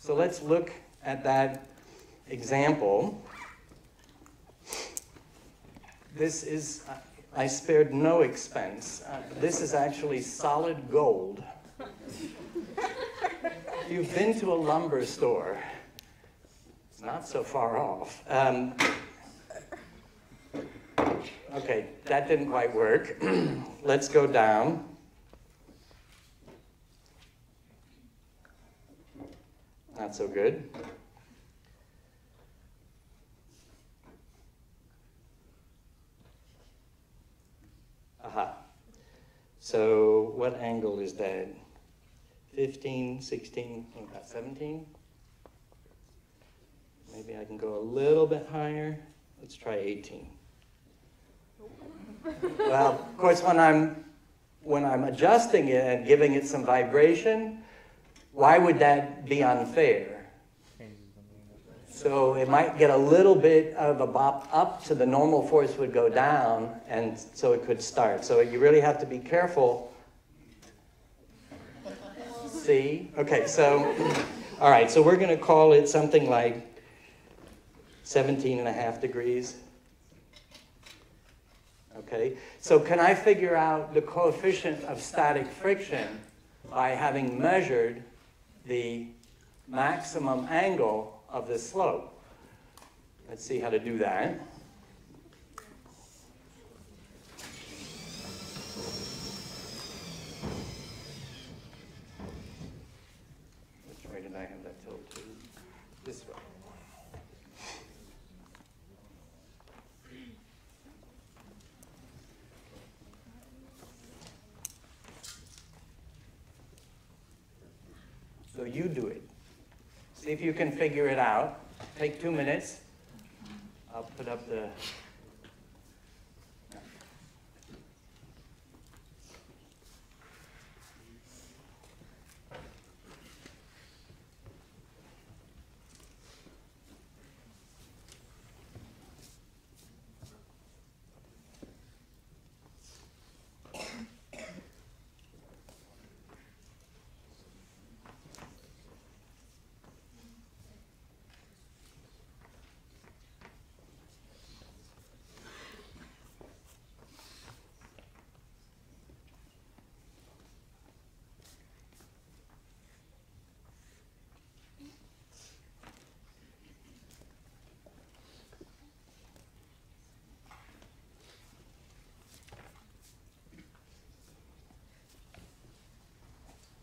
So let's look at that example. This is, I spared no expense. This is actually solid gold. You've been to a lumber store. It's not so far off. Okay, that didn't quite work. Let's go down. Not so good. Aha. So what angle is that? 15, 16, about 17? Maybe I can go a little bit higher. Let's try 18. Well, of course, when I'm adjusting it and giving it some vibration, why would that be unfair? So it might get a little bit of a bop up to the normal force would go down, and so it could start. So you really have to be careful. See? Okay, so, all right, so we're going to call it something like 17.5 degrees. Okay, so can I figure out the coefficient of static friction by having measured the maximum angle of the slope? Let's see how to do that. Which way did I have that tilt to? This way. So you do it. See if you can figure it out. Take 2 minutes. I'll put up the...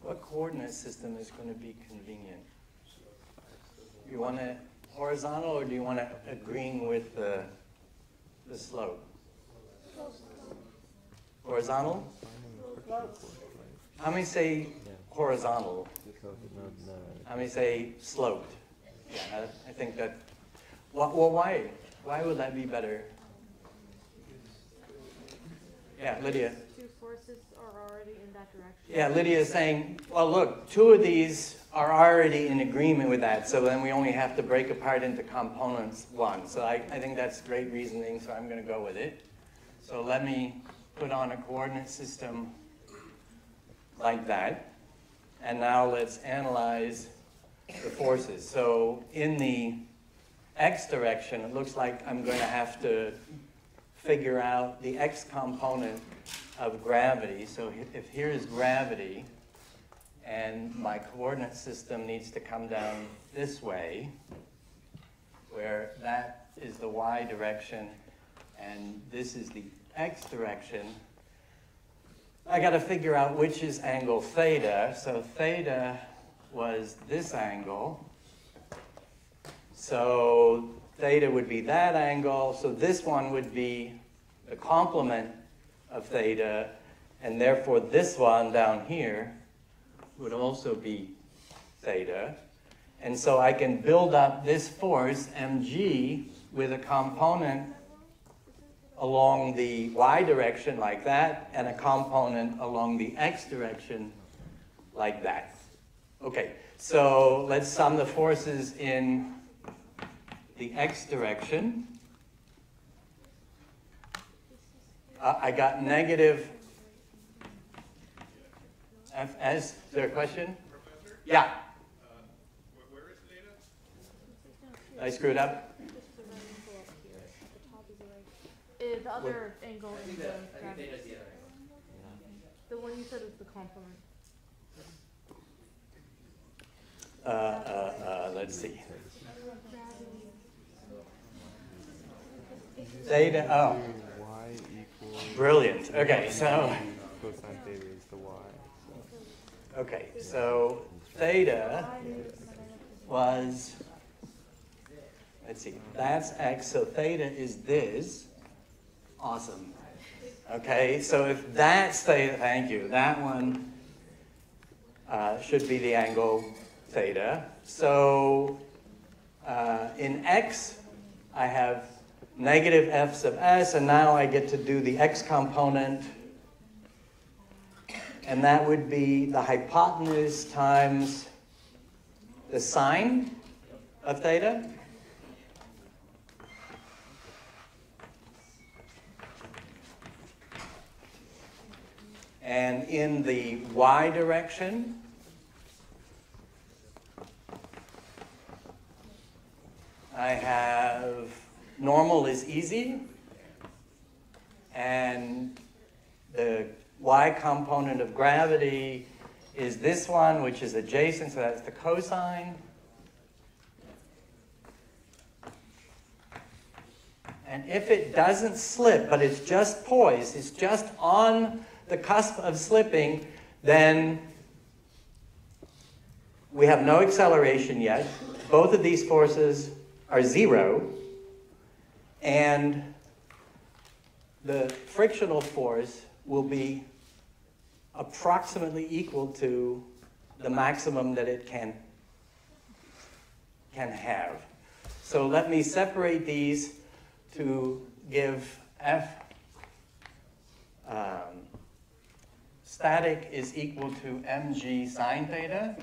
What coordinate system is going to be convenient? You want it horizontal, or do you want it agreeing with the slope? Horizontal? How many say horizontal? How many say sloped? Yeah, I think that. Well, why? Why would that be better? Yeah, Lydia. Two forces are already in that direction. Yeah, Lydia is saying, well, look, 2 of these are already in agreement with that, so then we only have to break apart into components 1. So I think that's great reasoning, so I'm going to go with it. So let me put on a coordinate system like that. And now let's analyze the forces. So in the x direction, it looks like I'm going to have to figure out the x component of gravity. So if here is gravity, and my coordinate system needs to come down this way, where that is the y direction, and this is the x direction, I got to figure out which is angle theta. So theta was this angle. So theta would be that angle. So this one would be the complement of theta, and therefore this one down here would also be theta. And so I can build up this force, mg, with a component along the y direction like that, and a component along the x direction like that. Okay, so let's sum the forces in the x direction. I got negative Fs. Is there a question? Professor? Yeah. Where is I screwed up? Just the right angle up here. The top is the right. The other angle is the gravity. The one you said was the complement. Let's see. Theta, oh, Y equals brilliant. Okay, so, cosine theta is the y. okay, so theta was, let's see, that's x, so theta is this. Awesome. Okay, so if that's theta, thank you, that one should be the angle theta. So in x, I have negative f sub s, and now I get to do the x component, and that would be the hypotenuse times the sine of theta. And in the y direction, I have normal is easy, and the y component of gravity is this one, which is adjacent, so that's the cosine. And if it doesn't slip, but it's just poised, it's just on the cusp of slipping, then we have no acceleration yet. Both of these forces are zero, and the frictional force will be approximately equal to the maximum that it can have. So let me separate these to give F static is equal to mg sine theta,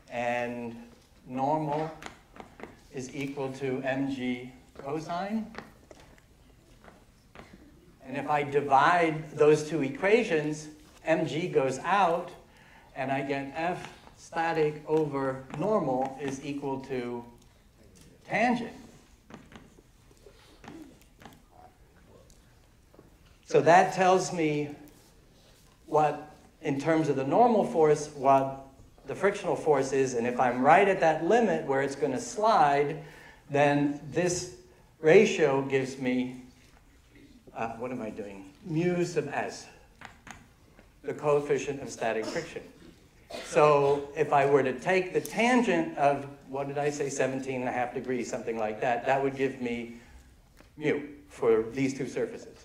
and normal is equal to mg cosine. And if I divide those two equations, mg goes out, and I get F static over normal is equal to tangent. So that tells me what, in terms of the normal force, what the frictional force is, and if I'm right at that limit where it's going to slide, then this ratio gives me, what am I doing? Mu sub s, the coefficient of static friction. So if I were to take the tangent of, what did I say, 17.5 degrees, something like that, that would give me mu for these two surfaces.